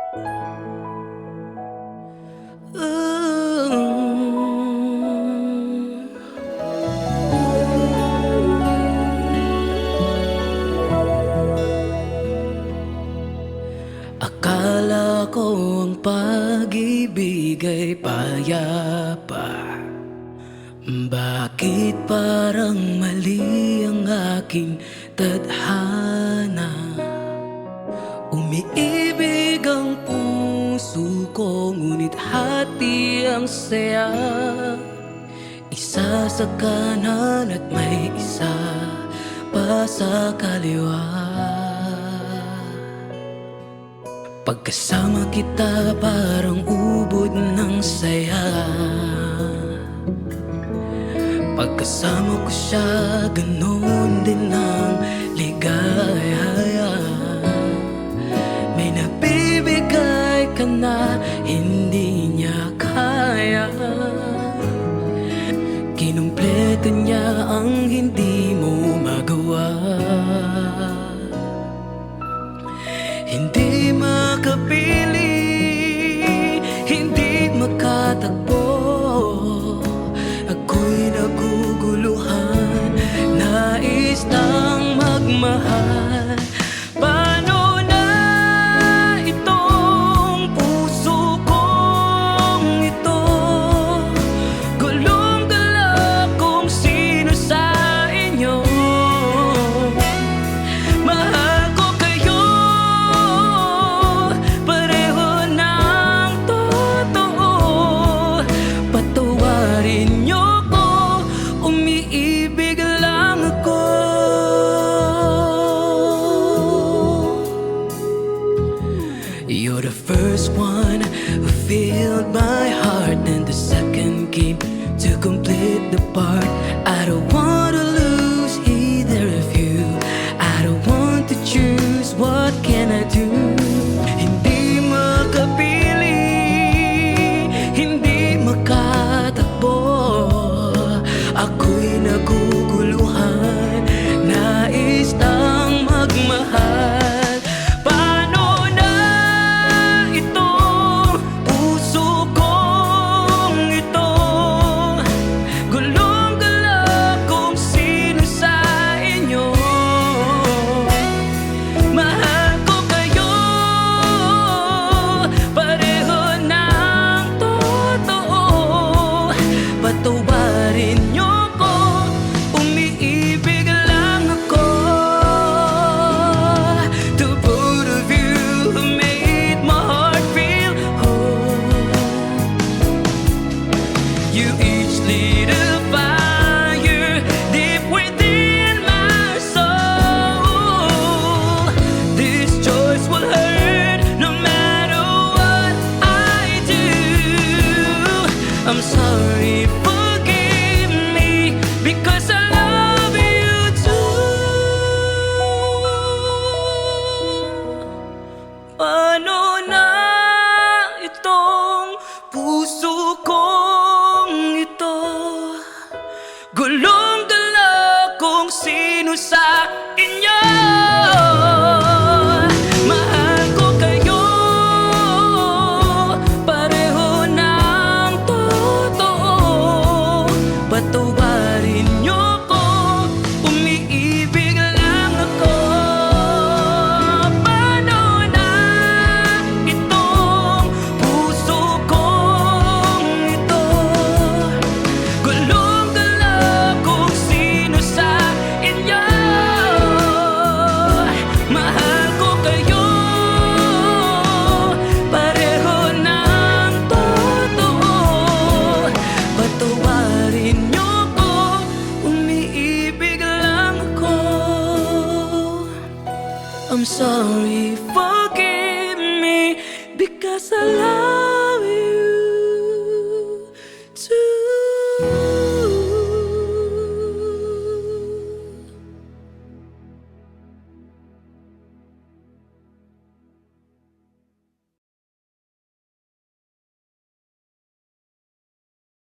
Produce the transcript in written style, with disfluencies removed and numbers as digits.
Akala ko ang pag-ibig ay payapa. Bakit parang mali ang aking tadhana? Umiibig ang puso ko, ngunit hati ang saya. Isa sa kanan at may isa pa sa kaliwa. Pagkasama kita parang ubod ng saya. Pagkasama ko siya, ganon din ang ligaya. May nabibigay ka na hindi niya kaya. Kinumpleto niya ang hindi mo magawa. Hindi makapili, hindi makatagpo. Ako'y naguguluhan, nais nang magmahal. Paano na itong puso kong ito? Gulong-gala kung sino sa inyo. Mahal ko kayo, pareho ng totoo. Patawarin niyo ko, umiibig lang ako. You're the first one who filled my heart, and the second came to complete the part. I don't want to lose either of you. I don't want to choose, what can I do? Hindi makapili, hindi makatakbo. Ako'y naguguluhan, nais nang magmahal. Paano na itong puso kong ito? Gulong-gala kung sino sa inyo. Mahal ko kayo, pareho ng totoo. Patawarin niyo ko, umiibig lang ako. The both of you made my heart feel whole. You each lit a fire deep within my soul. This choice will hurt no matter what I do. I'm sorry, forgive me, because I love you too. Paano na itong puso kong ito? Gulong-gala kung sino sa inyo. Mahal ko kayo, pareho ng totoo. Patawarin niyo ko, umiibig lang ako. Paano na itong puso kong ito? Gulong-gala kung sino sa inyo. Mahal ko kayo, pareho ng totoo. Patawarin niyo ko, umiibig lang ako. I'm sorry, forgive me, because I love